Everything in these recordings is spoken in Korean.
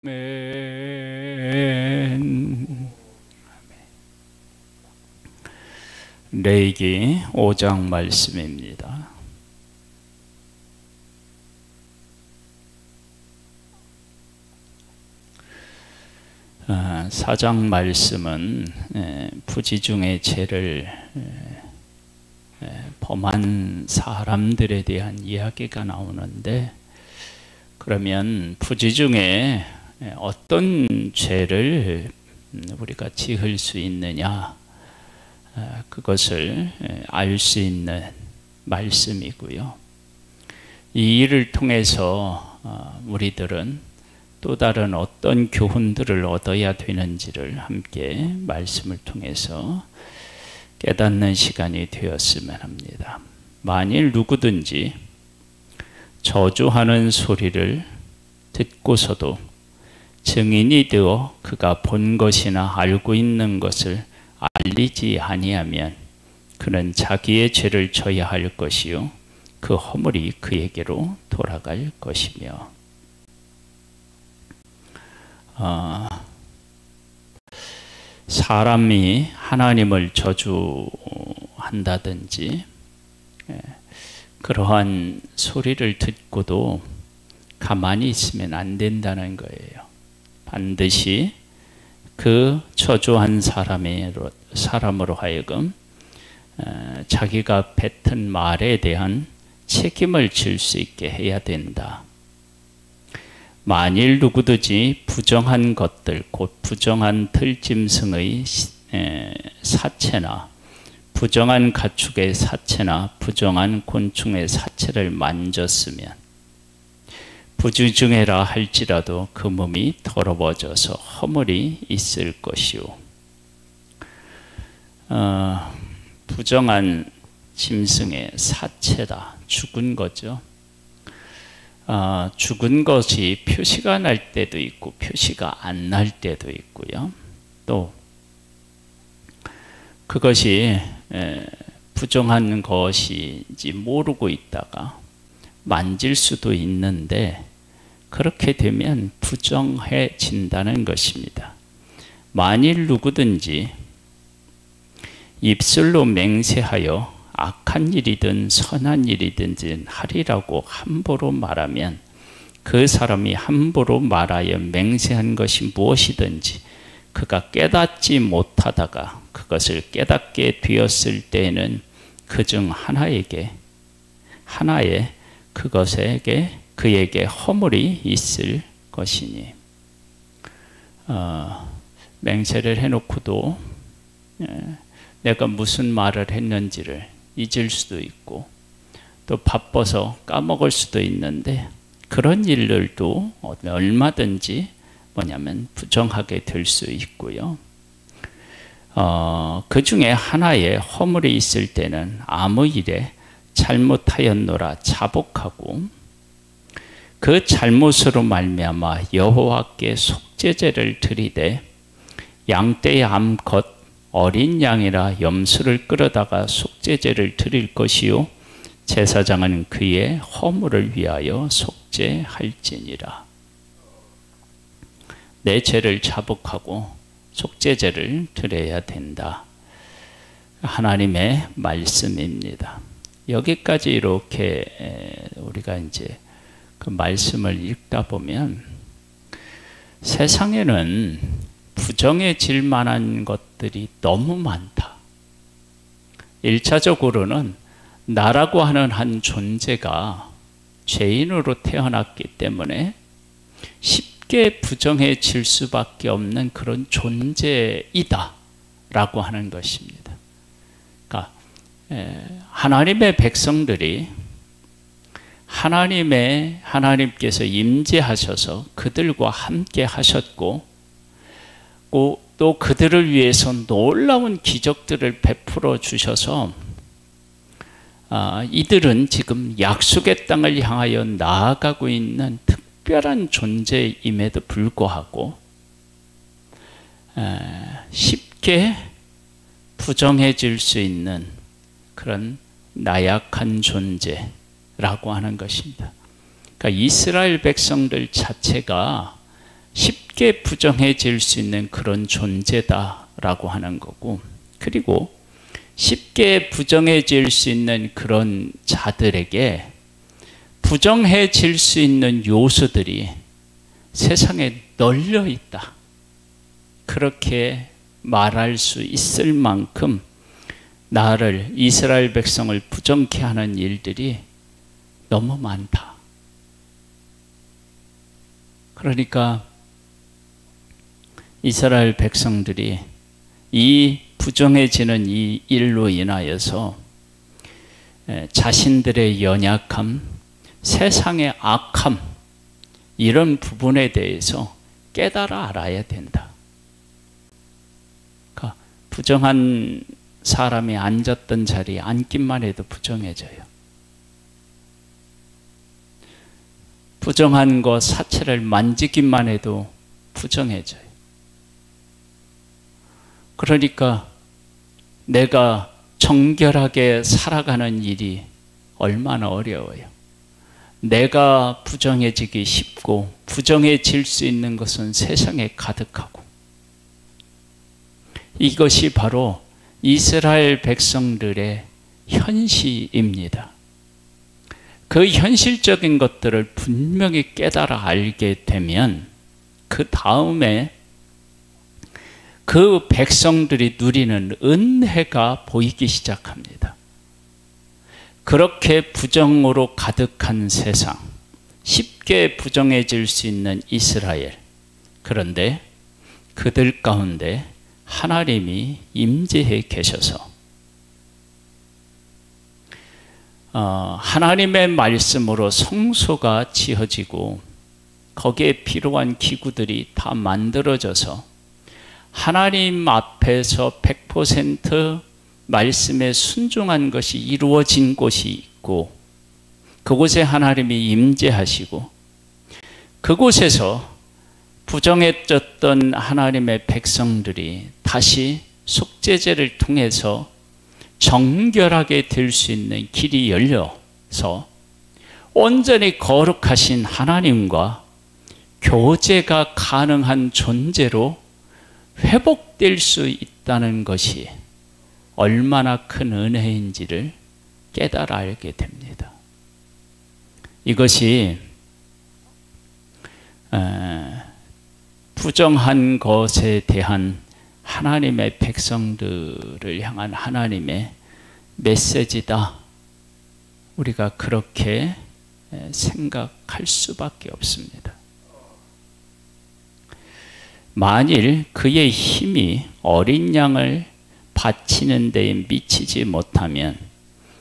아멘. 레위기 5장 말씀입니다. 사장 말씀은 부지중의 죄를 범한 사람들에 대한 이야기가 나오는데, 그러면 부지중에 어떤 죄를 우리가 지을 수 있느냐, 그것을 알 수 있는 말씀이고요. 이 일을 통해서 우리들은 또 다른 어떤 교훈들을 얻어야 되는지를 함께 말씀을 통해서 깨닫는 시간이 되었으면 합니다. 만일 누구든지 저주하는 소리를 듣고서도 증인이 되어 그가 본 것이나 알고 있는 것을 알리지 아니하면 그는 자기의 죄를 져야 할 것이요 그 허물이 그에게로 돌아갈 것이며, 사람이 하나님을 저주한다든지 그러한 소리를 듣고도 가만히 있으면 안 된다는 거예요. 반드시 그 저주한 사람으로 하여금 자기가 뱉은 말에 대한 책임을 질 수 있게 해야 된다. 만일 누구든지 부정한 것들, 곧 부정한 들짐승의 사체나 부정한 가축의 사체나 부정한 곤충의 사체를 만졌으면 부지중해라 할지라도 그 몸이 더러워져서 허물이 있을 것이요. 부정한 짐승의 사체다. 죽은 거죠. 죽은 것이 표시가 날 때도 있고 표시가 안 날 때도 있고요. 또 그것이 부정한 것인지 모르고 있다가 만질 수도 있는데, 그렇게 되면 부정해진다는 것입니다. 만일 누구든지 입술로 맹세하여 악한 일이든 선한 일이든 하리라고 함부로 말하면 그 사람이 함부로 말하여 맹세한 것이 무엇이든지 그가 깨닫지 못하다가 그것을 깨닫게 되었을 때에는 그중 하나에 그에게 허물이 있을 것이니, 맹세를 해놓고도 내가 무슨 말을 했는지를 잊을 수도 있고 또 바빠서 까먹을 수도 있는데, 그런 일들도 얼마든지 부정하게 될 수 있고요. 그 중에 하나에 허물이 있을 때는 아무 일에 잘못하였노라 자복하고 그 잘못으로 말미암아 여호와께 속죄제를 드리되 양떼의 암컷 어린 양이라 염소를 끌어다가 속죄제를 드릴 것이요 제사장은 그의 허물을 위하여 속죄할지니라. 내 죄를 자복하고 속죄제를 드려야 된다. 하나님의 말씀입니다. 여기까지 이렇게 우리가 이제 그 말씀을 읽다 보면 세상에는 부정해질 만한 것들이 너무 많다. 1차적으로는 나라고 하는 한 존재가 죄인으로 태어났기 때문에 쉽게 부정해질 수밖에 없는 그런 존재이다 라고 하는 것입니다. 그러니까 하나님의 백성들이 하나님께서 임재하셔서 그들과 함께 하셨고 또 그들을 위해서 놀라운 기적들을 베풀어 주셔서 이들은 지금 약속의 땅을 향하여 나아가고 있는 특별한 존재임에도 불구하고 쉽게 부정해질 수 있는 그런 나약한 존재라고 하는 것입니다. 그러니까 이스라엘 백성들 자체가 쉽게 부정해질 수 있는 그런 존재다라고 하는 거고, 그리고 쉽게 부정해질 수 있는 그런 자들에게 부정해질 수 있는 요소들이 세상에 널려 있다, 그렇게 말할 수 있을 만큼 나를, 이스라엘 백성을 부정케 하는 일들이 너무 많다. 그러니까 이스라엘 백성들이 이 부정해지는 이 일로 인하여서 자신들의 연약함, 세상의 악함, 이런 부분에 대해서 깨달아 알아야 된다. 그러니까 부정한 사람이 앉았던 자리에 앉기만 해도 부정해져요. 부정한 것 사체를 만지기만 해도 부정해져요. 그러니까 내가 정결하게 살아가는 일이 얼마나 어려워요. 내가 부정해지기 쉽고 부정해질 수 있는 것은 세상에 가득하고, 이것이 바로 이스라엘 백성들의 현실입니다. 그 현실적인 것들을 분명히 깨달아 알게 되면 그 다음에 그 백성들이 누리는 은혜가 보이기 시작합니다. 그렇게 부정으로 가득한 세상, 쉽게 부정해질 수 있는 이스라엘, 그런데 그들 가운데 하나님이 임재해 계셔서 하나님의 말씀으로 성소가 지어지고 거기에 필요한 기구들이 다 만들어져서 하나님 앞에서 100% 말씀에 순종한 것이 이루어진 곳이 있고, 그곳에 하나님이 임재하시고, 그곳에서 부정해졌던 하나님의 백성들이 다시 속죄제를 통해서 정결하게 될 수 있는 길이 열려서 온전히 거룩하신 하나님과 교제가 가능한 존재로 회복될 수 있다는 것이 얼마나 큰 은혜인지를 깨달아 알게 됩니다. 이것이 부정한 것에 대한 하나님의 백성들을 향한 하나님의 메시지다, 우리가 그렇게 생각할 수밖에 없습니다. 만일 그의 힘이 어린 양을 바치는 데에 미치지 못하면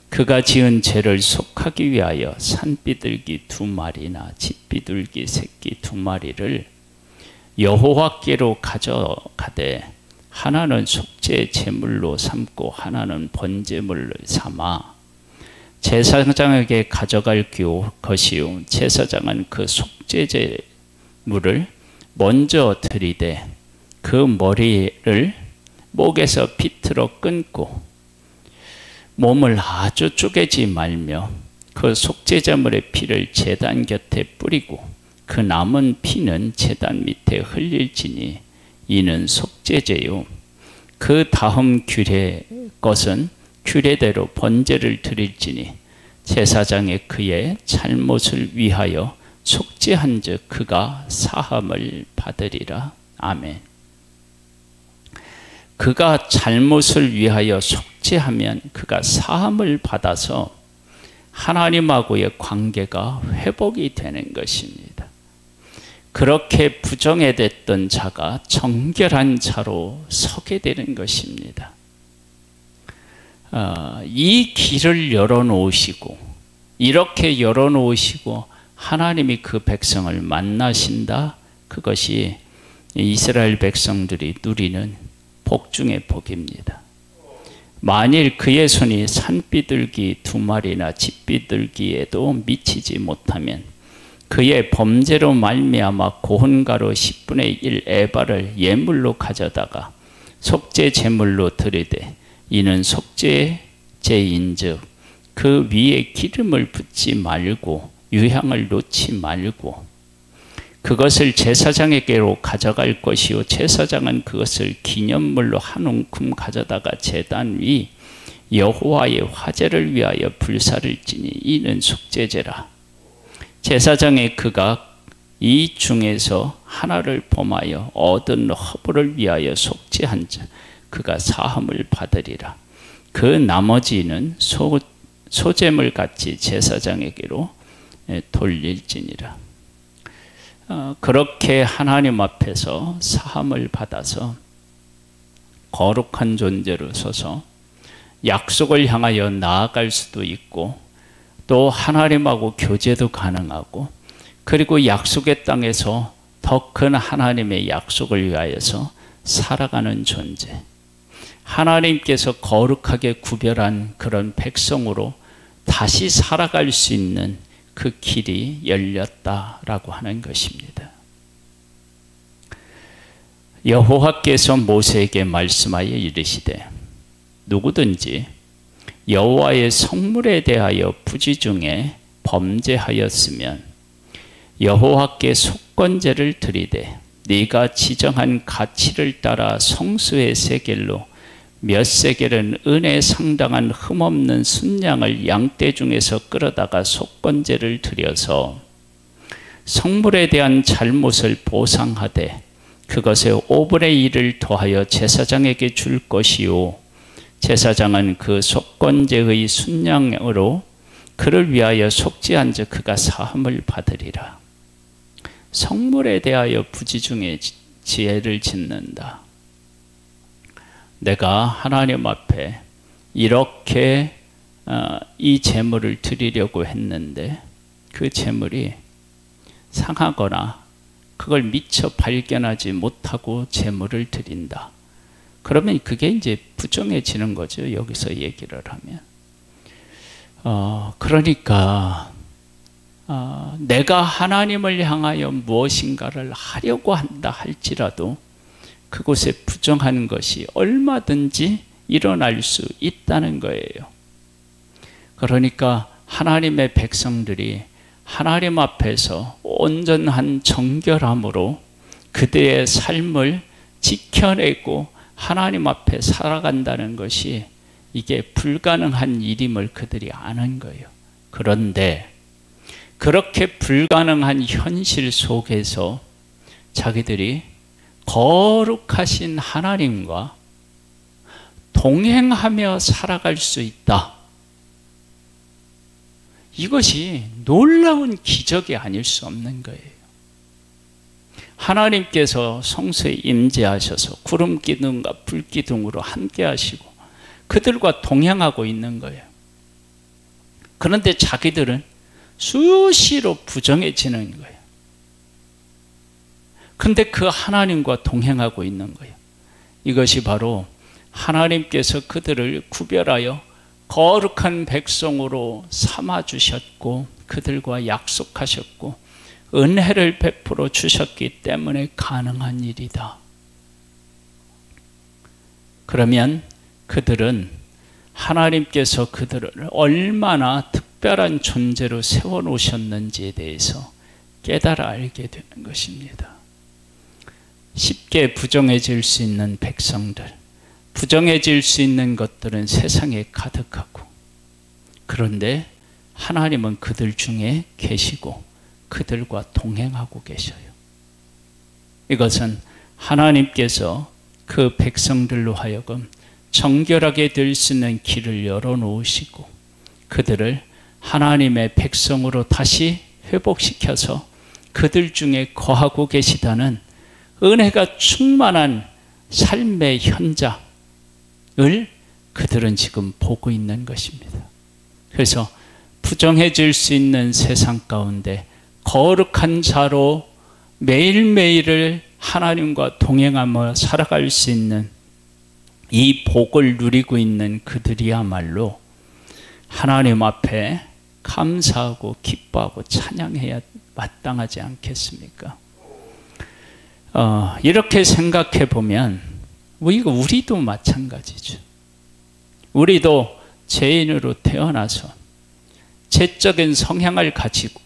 그가 지은 죄를 속하기 위하여 산비둘기 2마리나 짖비둘기 새끼 2마리를 여호와께로 가져가되 하나는 속죄 제물로 삼고 하나는 번제물로 삼아 제사장에게 가져갈 것이요, 제사장은 그 속죄 제물을 먼저 드리되 그 머리를 목에서 비틀어 끊고 몸을 아주 쪼개지 말며 그 속죄제물의 피를 제단 곁에 뿌리고 그 남은 피는 제단 밑에 흘릴지니 이는 속죄제요. 그 다음 규례 것은 규례대로 번제를 드릴지니 제사장의 그의 잘못을 위하여 속죄한즉 그가 사함을 받으리라. 아멘. 그가 잘못을 위하여 속죄하면 그가 사함을 받아서 하나님하고의 관계가 회복이 되는 것입니다. 그렇게 부정해댔던 자가 정결한 자로 서게 되는 것입니다. 이 길을 열어놓으시고, 이렇게 열어놓으시고 하나님이 그 백성을 만나신다. 그것이 이스라엘 백성들이 누리는 복 중의 복입니다. 만일 그의 손이 산비둘기 2마리나 짖비둘기에도 미치지 못하면 그의 범죄로 말미암아 고혼가루 10분의 1 에바를 예물로 가져다가 속죄 제물로 드리되 이는 속죄제인즉 그 위에 기름을 붓지 말고 유향을 놓지 말고 그것을 제사장에게로 가져갈 것이요 제사장은 그것을 기념물로 한 움큼 가져다가 제단 위 여호와의 화제를 위하여 불사를지니 이는 속죄제라. 제사장의 그가 이 중에서 하나를 범하여 얻은 허물을 위하여 속죄한 자 그가 사함을 받으리라. 그 나머지는 소재물 같이 제사장에게로 돌릴지니라. 그렇게 하나님 앞에서 사함을 받아서 거룩한 존재로 서서 약속을 향하여 나아갈 수도 있고 또 하나님하고 교제도 가능하고 그리고 약속의 땅에서 더 큰 하나님의 약속을 위하여서 살아가는 존재, 하나님께서 거룩하게 구별한 그런 백성으로 다시 살아갈 수 있는 그 길이 열렸다라고 하는 것입니다. 여호와께서 모세에게 말씀하여 이르시되 누구든지 여호와의 성물에 대하여 부지 중에 범죄하였으면 여호와께 속건제를 드리되 네가 지정한 가치를 따라 성수의 세겔로 몇 세겔은 은에 상당한 흠없는 순양을 양떼 중에서 끌어다가 속건제를 드려서 성물에 대한 잘못을 보상하되 그것에 5분의 1을 더하여 제사장에게 줄 것이요 제사장은 그 속건제의 순양으로 그를 위하여 속죄한 즉 그가 사함을 받으리라. 성물에 대하여 부지 중에 지혜를 짓는다. 내가 하나님 앞에 이렇게 이 제물을 드리려고 했는데 그 제물이 상하거나 그걸 미처 발견하지 못하고 제물을 드린다. 그러면 그게 이제 부정해지는 거죠. 여기서 얘기를 하면. 그러니까 내가 하나님을 향하여 무엇인가를 하려고 한다 할지라도 그곳에 부정하는 것이 얼마든지 일어날 수 있다는 거예요. 그러니까 하나님의 백성들이 하나님 앞에서 온전한 정결함으로 그들의 삶을 지켜내고 하나님 앞에 살아간다는 것이 이게 불가능한 일임을 그들이 아는 거예요. 그런데 그렇게 불가능한 현실 속에서 자기들이 거룩하신 하나님과 동행하며 살아갈 수 있다. 이것이 놀라운 기적이 아닐 수 없는 거예요. 하나님께서 성소에 임재하셔서 구름 기둥과 불 기둥으로 함께 하시고 그들과 동행하고 있는 거예요. 그런데 자기들은 수시로 부정해지는 거예요. 그런데 그 하나님과 동행하고 있는 거예요. 이것이 바로 하나님께서 그들을 구별하여 거룩한 백성으로 삼아주셨고 그들과 약속하셨고 은혜를 베풀어 주셨기 때문에 가능한 일이다. 그러면 그들은 하나님께서 그들을 얼마나 특별한 존재로 세워놓으셨는지에 대해서 깨달아 알게 되는 것입니다. 쉽게 부정해질 수 있는 백성들, 부정해질 수 있는 것들은 세상에 가득하고 그런데 하나님은 그들 중에 계시고 그들과 동행하고 계셔요. 이것은 하나님께서 그 백성들로 하여금 정결하게 될 수 있는 길을 열어놓으시고 그들을 하나님의 백성으로 다시 회복시켜서 그들 중에 거하고 계시다는 은혜가 충만한 삶의 현장을 그들은 지금 보고 있는 것입니다. 그래서 부정해질 수 있는 세상 가운데 거룩한 자로 매일매일을 하나님과 동행하며 살아갈 수 있는 이 복을 누리고 있는 그들이야말로 하나님 앞에 감사하고 기뻐하고 찬양해야 마땅하지 않겠습니까? 이렇게 생각해 보면 우리도 마찬가지죠. 우리도 죄인으로 태어나서 죄적인 성향을 가지고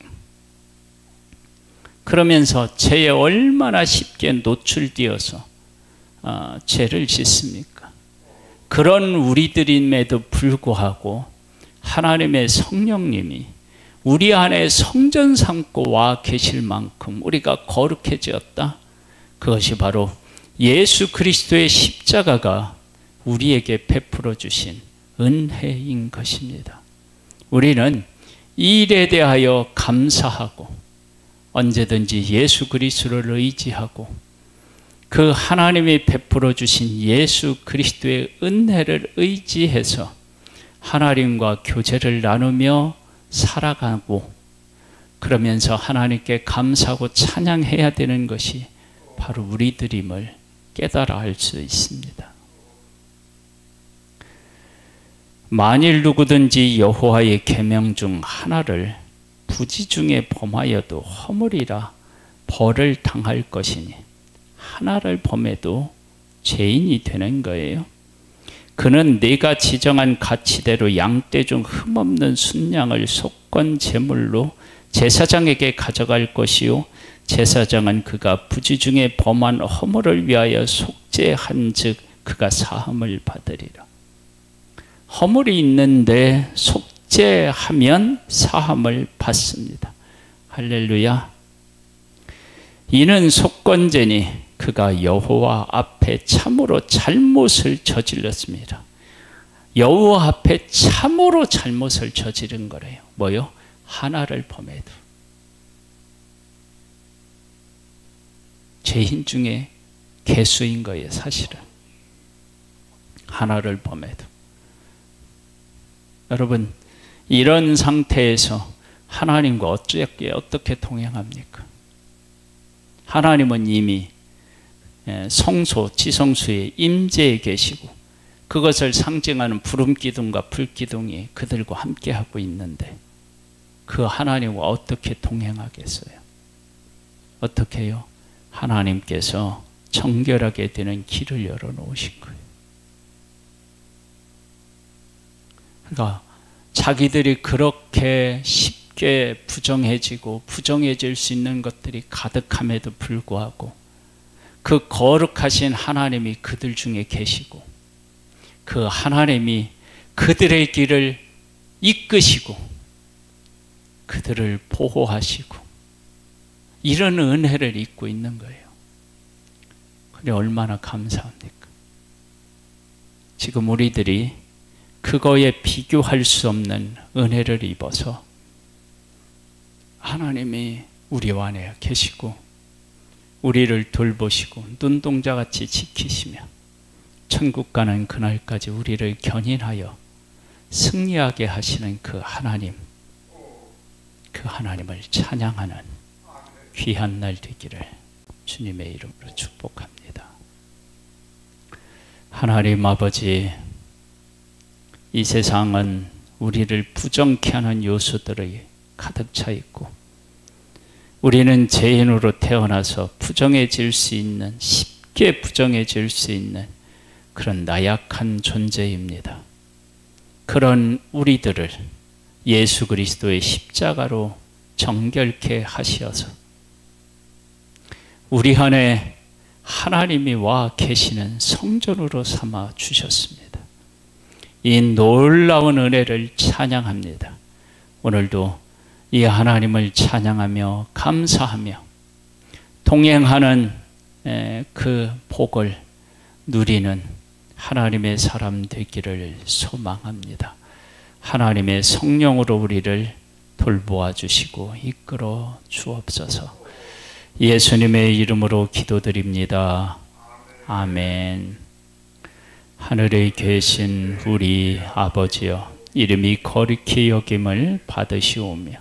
그러면서 죄에 얼마나 쉽게 노출되어서 죄를 짓습니까? 그런 우리들임에도 불구하고 하나님의 성령님이 우리 안에 성전 삼고 와 계실 만큼 우리가 거룩해졌다. 그것이 바로 예수 그리스도의 십자가가 우리에게 베풀어 주신 은혜인 것입니다. 우리는 이 일에 대하여 감사하고 언제든지 예수 그리스도를 의지하고 그 하나님이 베풀어 주신 예수 그리스도의 은혜를 의지해서 하나님과 교제를 나누며 살아가고, 그러면서 하나님께 감사하고 찬양해야 되는 것이 바로 우리들임을 깨달아 알 수 있습니다. 만일 누구든지 여호와의 계명 중 하나를 부지중에 범하여도 허물이라 벌을 당할 것이니, 하나를 범해도 죄인이 되는 거예요. 그는 네가 지정한 가치대로 양떼 중 흠없는 순양을 속건 제물로 제사장에게 가져갈 것이요, 제사장은 그가 부지중에 범한 허물을 위하여 속죄한즉 그가 사함을 받으리라. 허물이 있는데 속죄하면 사함을 받습니다. 할렐루야. 이는 속건제니 그가 여호와 앞에 참으로 잘못을 저질렀습니다. 여호와 앞에 참으로 잘못을 저지른 거래요. 뭐요? 하나를 범해도. 죄인 중에 괴수인 거예요, 사실은. 하나를 범해도. 여러분, 이런 상태에서 하나님과 어떻게 동행합니까? 하나님은 이미 성소, 지성소의 임재에 계시고 그것을 상징하는 구름기둥과 불기둥이 그들과 함께하고 있는데 그 하나님과 어떻게 동행하겠어요? 어떻게 해요? 하나님께서 정결하게 되는 길을 열어놓으신 거예요. 그러니까 자기들이 그렇게 쉽게 부정해질 수 있는 것들이 가득함에도 불구하고 그 거룩하신 하나님이 그들 중에 계시고 그 하나님이 그들의 길을 이끄시고 그들을 보호하시고 이런 은혜를 입고 있는 거예요. 그래 얼마나 감사합니까? 지금 우리들이 그거에 비교할 수 없는 은혜를 입어서 하나님이 우리 안에 계시고 우리를 돌보시고 눈동자같이 지키시며 천국 가는 그날까지 우리를 견인하여 승리하게 하시는 그 하나님, 그 하나님을 찬양하는 귀한 날 되기를 주님의 이름으로 축복합니다. 하나님 아버지, 이 세상은 우리를 부정케 하는 요소들이 가득 차 있고 우리는 죄인으로 태어나서 부정해질 수 있는, 쉽게 부정해질 수 있는 그런 나약한 존재입니다. 그런 우리들을 예수 그리스도의 십자가로 정결케 하시어서 우리 안에 하나님이 와 계시는 성전으로 삼아 주셨습니다. 이 놀라운 은혜를 찬양합니다. 오늘도 이 하나님을 찬양하며 감사하며 동행하는 그 복을 누리는 하나님의 사람 되기를 소망합니다. 하나님의 성령으로 우리를 돌보아 주시고 이끌어 주옵소서. 예수님의 이름으로 기도드립니다. 아멘. 하늘에 계신 우리 아버지여, 이름이 거룩히 여김을 받으시오며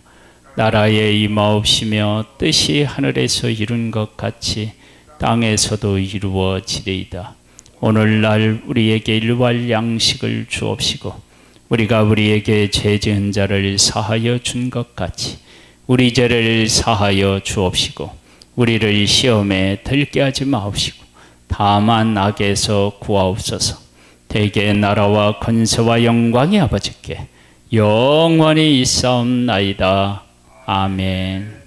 나라에 임하옵시며 뜻이 하늘에서 이룬 것 같이 땅에서도 이루어지리이다. 오늘날 우리에게 일할 양식을 주옵시고 우리가 우리에게 죄 지은 자를 사하여 준 것 같이 우리 죄를 사하여 주옵시고 우리를 시험에 들게 하지 마옵시고 다만 악에서 구하옵소서. 대개 나라와 권세와 영광이 아버지께 영원히 있사옵나이다. 아멘.